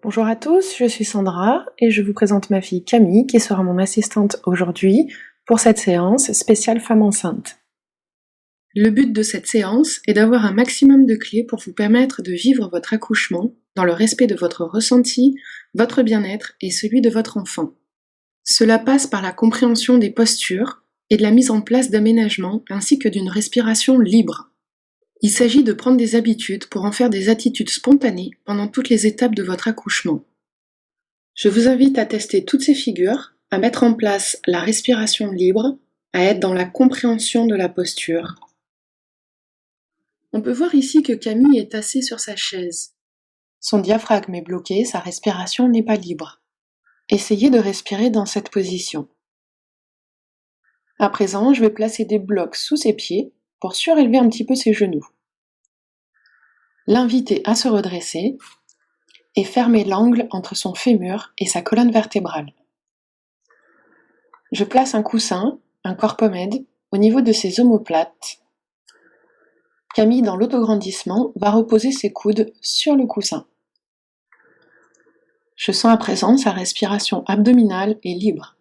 Bonjour à tous, je suis Sandra et je vous présente ma fille Camille qui sera mon assistante aujourd'hui pour cette séance spéciale femme enceinte. Le but de cette séance est d'avoir un maximum de clés pour vous permettre de vivre votre accouchement dans le respect de votre ressenti, votre bien-être et celui de votre enfant. Cela passe par la compréhension des postures et de la mise en place d'aménagements ainsi que d'une respiration libre. Il s'agit de prendre des habitudes pour en faire des attitudes spontanées pendant toutes les étapes de votre accouchement. Je vous invite à tester toutes ces figures, à mettre en place la respiration libre, à être dans la compréhension de la posture. On peut voir ici que Camille est assise sur sa chaise. Son diaphragme est bloqué, sa respiration n'est pas libre. Essayez de respirer dans cette position. À présent, je vais placer des blocs sous ses pieds pour surélever un petit peu ses genoux. L'inviter à se redresser et fermer l'angle entre son fémur et sa colonne vertébrale. Je place un coussin, un corpomède, au niveau de ses omoplates. Camille, dans l'autograndissement, va reposer ses coudes sur le coussin. Je sens à présent sa respiration abdominale et libre.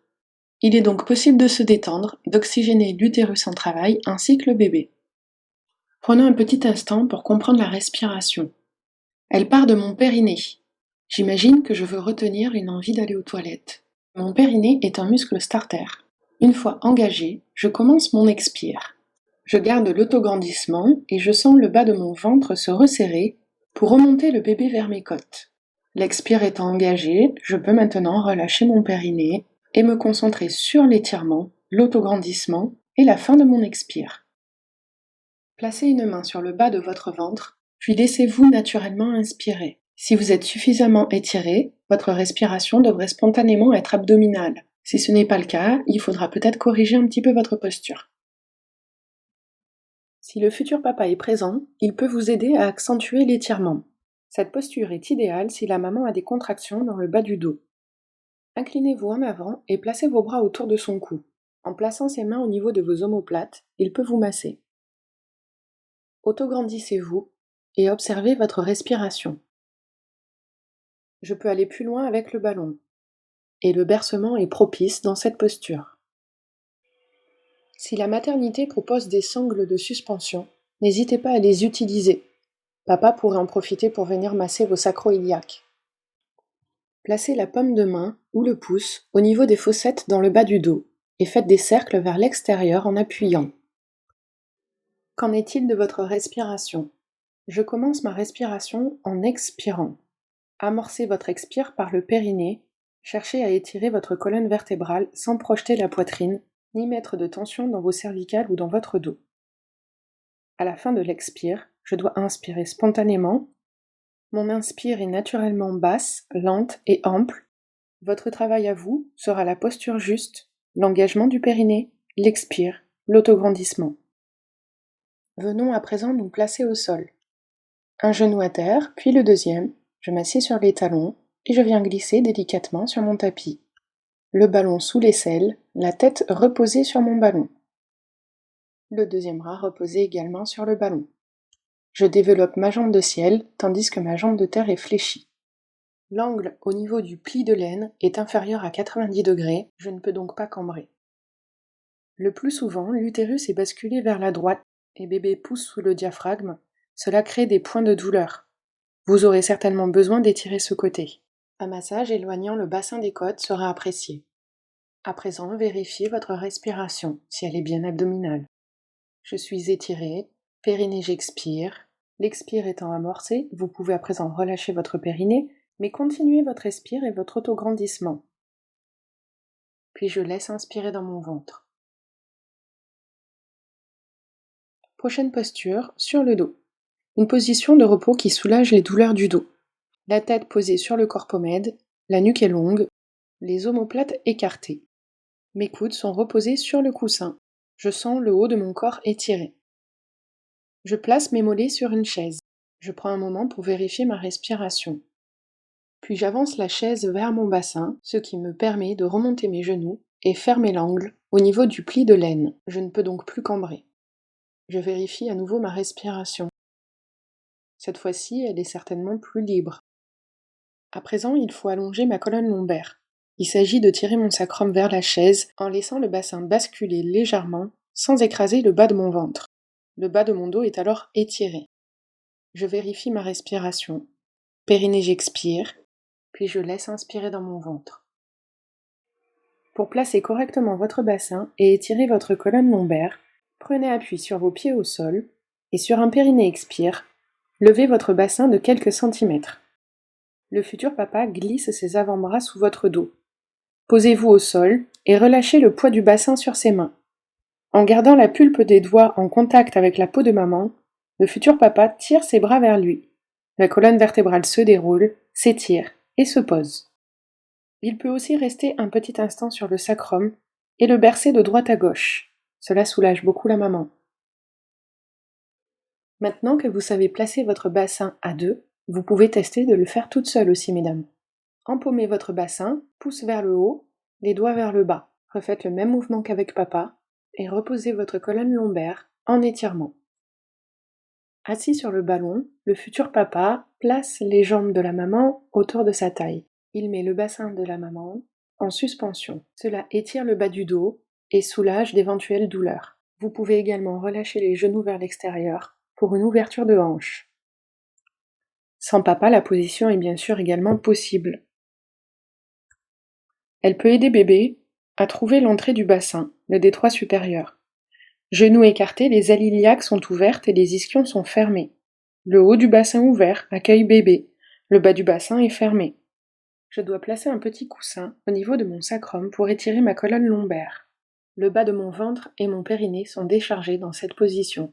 Il est donc possible de se détendre, d'oxygéner l'utérus en travail ainsi que le bébé. Prenons un petit instant pour comprendre la respiration. Elle part de mon périnée. J'imagine que je veux retenir une envie d'aller aux toilettes. Mon périnée est un muscle starter. Une fois engagé, je commence mon expire. Je garde l'autograndissement et je sens le bas de mon ventre se resserrer pour remonter le bébé vers mes côtes. L'expire étant engagé, je peux maintenant relâcher mon périnée et me concentrer sur l'étirement, l'autograndissement et la fin de mon expire. Placez une main sur le bas de votre ventre, puis laissez-vous naturellement inspirer. Si vous êtes suffisamment étiré, votre respiration devrait spontanément être abdominale. Si ce n'est pas le cas, il faudra peut-être corriger un petit peu votre posture. Si le futur papa est présent, il peut vous aider à accentuer l'étirement. Cette posture est idéale si la maman a des contractions dans le bas du dos. Inclinez-vous en avant et placez vos bras autour de son cou. En plaçant ses mains au niveau de vos omoplates, il peut vous masser. Autograndissez-vous et observez votre respiration. Je peux aller plus loin avec le ballon. Et le bercement est propice dans cette posture. Si la maternité propose des sangles de suspension, n'hésitez pas à les utiliser. Papa pourrait en profiter pour venir masser vos sacro-iliaques. Placez la paume de main ou le pouce au niveau des fossettes dans le bas du dos et faites des cercles vers l'extérieur en appuyant. Qu'en est-il de votre respiration? Je commence ma respiration en expirant. Amorcez votre expire par le périnée. Cherchez à étirer votre colonne vertébrale sans projeter la poitrine, ni mettre de tension dans vos cervicales ou dans votre dos. À la fin de l'expire, je dois inspirer spontanément. Mon inspire est naturellement basse, lente et ample. Votre travail à vous sera la posture juste, l'engagement du périnée, l'expire, l'autograndissement. Venons à présent nous placer au sol. Un genou à terre, puis le deuxième. Je m'assieds sur les talons et je viens glisser délicatement sur mon tapis. Le ballon sous l'aisselle, la tête reposée sur mon ballon. Le deuxième bras reposé également sur le ballon. Je développe ma jambe de ciel tandis que ma jambe de terre est fléchie. L'angle au niveau du pli de l'aine est inférieur à 90 degrés, je ne peux donc pas cambrer. Le plus souvent, l'utérus est basculé vers la droite et bébé pousse sous le diaphragme. Cela crée des points de douleur. Vous aurez certainement besoin d'étirer ce côté. Un massage éloignant le bassin des côtes sera apprécié. À présent, vérifiez votre respiration, si elle est bien abdominale. Je suis étirée, périnée j'expire. L'expire étant amorcé, vous pouvez à présent relâcher votre périnée, mais continuez votre expire et votre autograndissement. Puis je laisse inspirer dans mon ventre. Prochaine posture, sur le dos. Une position de repos qui soulage les douleurs du dos. La tête posée sur le corpomède, la nuque est longue, les omoplates écartées. Mes coudes sont reposés sur le coussin. Je sens le haut de mon corps étiré. Je place mes mollets sur une chaise. Je prends un moment pour vérifier ma respiration. Puis j'avance la chaise vers mon bassin, ce qui me permet de remonter mes genoux et fermer l'angle au niveau du pli de l'aine. Je ne peux donc plus cambrer. Je vérifie à nouveau ma respiration. Cette fois-ci, elle est certainement plus libre. À présent, il faut allonger ma colonne lombaire. Il s'agit de tirer mon sacrum vers la chaise en laissant le bassin basculer légèrement sans écraser le bas de mon ventre. Le bas de mon dos est alors étiré. Je vérifie ma respiration. Périnée, j'expire, puis je laisse inspirer dans mon ventre. Pour placer correctement votre bassin et étirer votre colonne lombaire, prenez appui sur vos pieds au sol et sur un périnée expire, levez votre bassin de quelques centimètres. Le futur papa glisse ses avant-bras sous votre dos. Posez-vous au sol et relâchez le poids du bassin sur ses mains. En gardant la pulpe des doigts en contact avec la peau de maman, le futur papa tire ses bras vers lui. La colonne vertébrale se déroule, s'étire et se pose. Il peut aussi rester un petit instant sur le sacrum et le bercer de droite à gauche. Cela soulage beaucoup la maman. Maintenant que vous savez placer votre bassin à deux, vous pouvez tester de le faire toute seule aussi, mesdames. Empaumez votre bassin, pouce vers le haut, les doigts vers le bas. Refaites le même mouvement qu'avec papa et reposez votre colonne lombaire en étirement. Assis sur le ballon, le futur papa place les jambes de la maman autour de sa taille. Il met le bassin de la maman en suspension. Cela étire le bas du dos et soulage d'éventuelles douleurs. Vous pouvez également relâcher les genoux vers l'extérieur pour une ouverture de hanche. Sans papa, la position est bien sûr également possible. Elle peut aider bébé à trouver l'entrée du bassin, le détroit supérieur. Genoux écartés, les ailes iliaques sont ouvertes et les ischions sont fermés. Le haut du bassin ouvert accueille bébé. Le bas du bassin est fermé. Je dois placer un petit coussin au niveau de mon sacrum pour étirer ma colonne lombaire. Le bas de mon ventre et mon périnée sont déchargés dans cette position.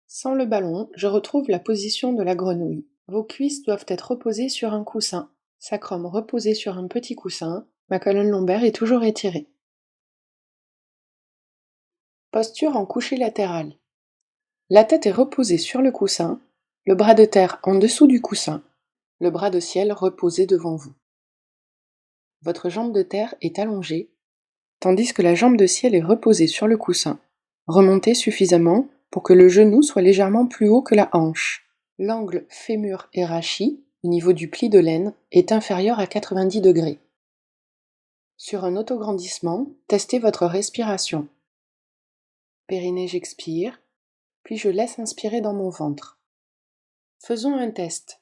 Sans le ballon, je retrouve la position de la grenouille. Vos cuisses doivent être reposées sur un coussin. Sacrum reposé sur un petit coussin. Ma colonne lombaire est toujours étirée. Posture en couché latéral. La tête est reposée sur le coussin, le bras de terre en dessous du coussin, le bras de ciel reposé devant vous. Votre jambe de terre est allongée, tandis que la jambe de ciel est reposée sur le coussin. Remontez suffisamment pour que le genou soit légèrement plus haut que la hanche. L'angle fémur et rachis, au niveau du pli de l'aine, est inférieur à 90 degrés. Sur un autograndissement, testez votre respiration. Périnée, j'expire, puis je laisse inspirer dans mon ventre. Faisons un test.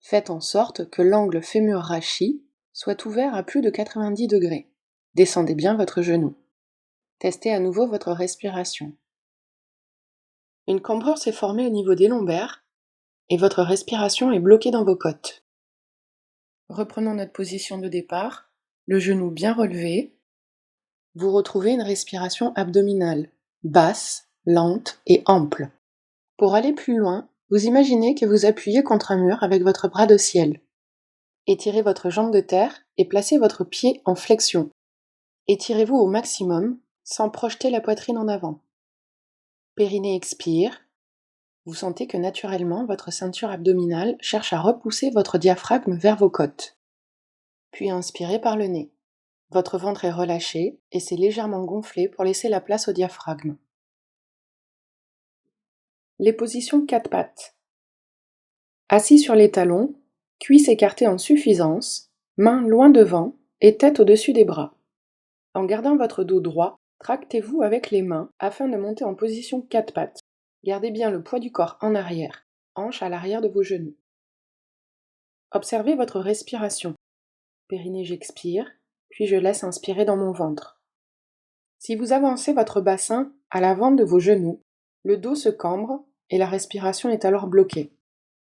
Faites en sorte que l'angle fémur-rachis soit ouvert à plus de 90 degrés. Descendez bien votre genou. Testez à nouveau votre respiration. Une cambrure s'est formée au niveau des lombaires et votre respiration est bloquée dans vos côtes. Reprenons notre position de départ, le genou bien relevé. Vous retrouvez une respiration abdominale, basse, lente et ample. Pour aller plus loin, vous imaginez que vous appuyez contre un mur avec votre bras de ciel. Étirez votre jambe de terre et placez votre pied en flexion. Étirez-vous au maximum sans projeter la poitrine en avant. Périnée expire. Vous sentez que naturellement votre ceinture abdominale cherche à repousser votre diaphragme vers vos côtes. Puis inspirez par le nez. Votre ventre est relâché et s'est légèrement gonflé pour laisser la place au diaphragme. Les positions 4 pattes. Assis sur les talons, cuisses écartées en suffisance, mains loin devant et tête au-dessus des bras. En gardant votre dos droit, tractez-vous avec les mains afin de monter en position 4 pattes. Gardez bien le poids du corps en arrière, hanches à l'arrière de vos genoux. Observez votre respiration. Périnée, j'expire, puis je laisse inspirer dans mon ventre. Si vous avancez votre bassin à l'avant de vos genoux, le dos se cambre et la respiration est alors bloquée.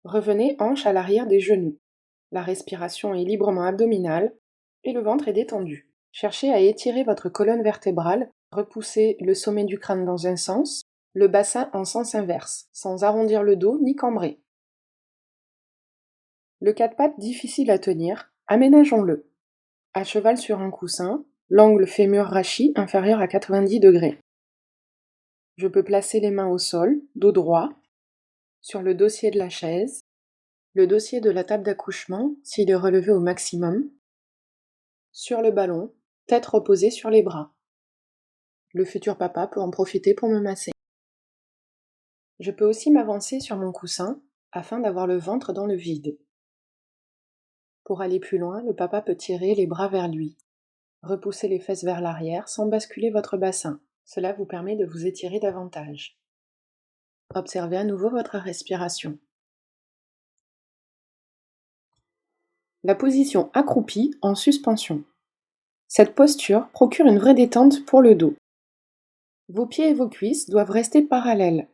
Revenez hanches à l'arrière des genoux. La respiration est librement abdominale et le ventre est détendu. Cherchez à étirer votre colonne vertébrale, repoussez le sommet du crâne dans un sens, le bassin en sens inverse, sans arrondir le dos ni cambrer. Le 4 pattes difficile à tenir, aménageons-le. À cheval sur un coussin, l'angle fémur-rachis inférieur à 90 degrés. Je peux placer les mains au sol, dos droit, sur le dossier de la chaise, le dossier de la table d'accouchement s'il est relevé au maximum, sur le ballon, tête reposée sur les bras. Le futur papa peut en profiter pour me masser. Je peux aussi m'avancer sur mon coussin afin d'avoir le ventre dans le vide. Pour aller plus loin, le papa peut tirer les bras vers lui. Repoussez les fesses vers l'arrière sans basculer votre bassin. Cela vous permet de vous étirer davantage. Observez à nouveau votre respiration. La position accroupie en suspension. Cette posture procure une vraie détente pour le dos. Vos pieds et vos cuisses doivent rester parallèles.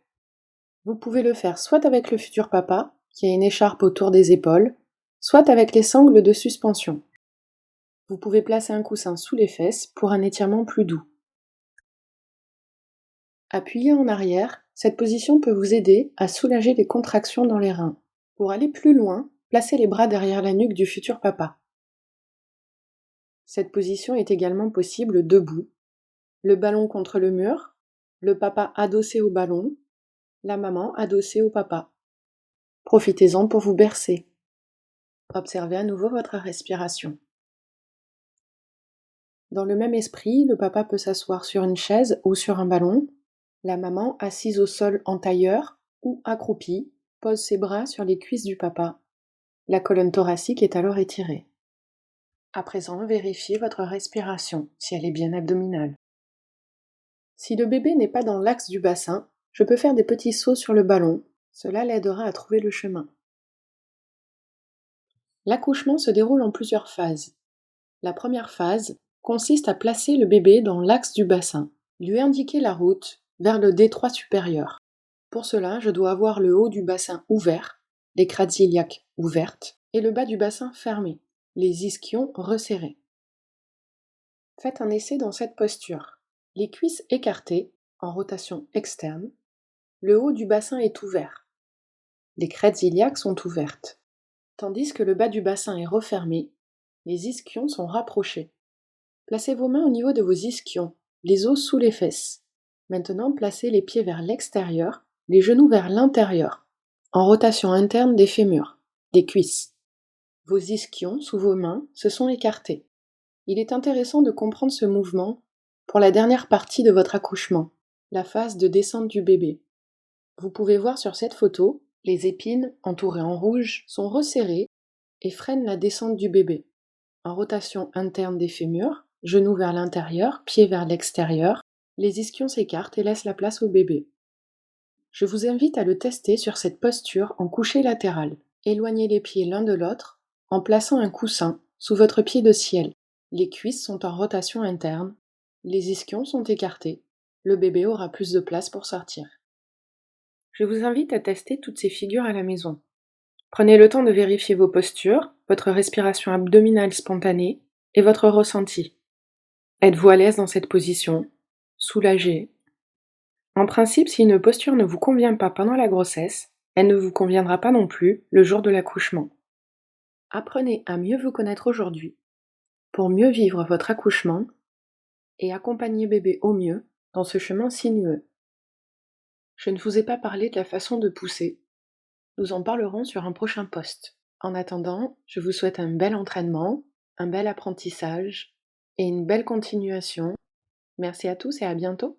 Vous pouvez le faire soit avec le futur papa, qui a une écharpe autour des épaules, soit avec les sangles de suspension. Vous pouvez placer un coussin sous les fesses pour un étirement plus doux. Appuyez en arrière, cette position peut vous aider à soulager les contractions dans les reins. Pour aller plus loin, placez les bras derrière la nuque du futur papa. Cette position est également possible debout. Le ballon contre le mur, le papa adossé au ballon, la maman adossée au papa. Profitez-en pour vous bercer. Observez à nouveau votre respiration. Dans le même esprit, le papa peut s'asseoir sur une chaise ou sur un ballon. La maman, assise au sol en tailleur ou accroupie, pose ses bras sur les cuisses du papa. La colonne thoracique est alors étirée. À présent, vérifiez votre respiration, si elle est bien abdominale. Si le bébé n'est pas dans l'axe du bassin, je peux faire des petits sauts sur le ballon. Cela l'aidera à trouver le chemin. L'accouchement se déroule en plusieurs phases. La première phase consiste à placer le bébé dans l'axe du bassin, lui indiquer la route vers le détroit supérieur. Pour cela, je dois avoir le haut du bassin ouvert, les crêtes iliaques ouvertes, et le bas du bassin fermé, les ischions resserrés. Faites un essai dans cette posture. Les cuisses écartées, en rotation externe, le haut du bassin est ouvert. Les crêtes iliaques sont ouvertes, tandis que le bas du bassin est refermé, les ischions sont rapprochés. Placez vos mains au niveau de vos ischions, les os sous les fesses. Maintenant, placez les pieds vers l'extérieur, les genoux vers l'intérieur, en rotation interne des fémurs, des cuisses. Vos ischions sous vos mains se sont écartés. Il est intéressant de comprendre ce mouvement pour la dernière partie de votre accouchement, la phase de descente du bébé. Vous pouvez voir sur cette photo, les épines, entourées en rouge, sont resserrées et freinent la descente du bébé. En rotation interne des fémurs, genoux vers l'intérieur, pieds vers l'extérieur, les ischions s'écartent et laissent la place au bébé. Je vous invite à le tester sur cette posture en couché latéral. Éloignez les pieds l'un de l'autre en plaçant un coussin sous votre pied de ciel. Les cuisses sont en rotation interne, les ischions sont écartés. Le bébé aura plus de place pour sortir. Je vous invite à tester toutes ces figures à la maison. Prenez le temps de vérifier vos postures, votre respiration abdominale spontanée et votre ressenti. Êtes-vous à l'aise dans cette position? Soulagé? En principe, si une posture ne vous convient pas pendant la grossesse, elle ne vous conviendra pas non plus le jour de l'accouchement. Apprenez à mieux vous connaître aujourd'hui pour mieux vivre votre accouchement et accompagner bébé au mieux dans ce chemin sinueux. Je ne vous ai pas parlé de la façon de pousser. Nous en parlerons sur un prochain post. En attendant, je vous souhaite un bel entraînement, un bel apprentissage et une belle continuation. Merci à tous et à bientôt.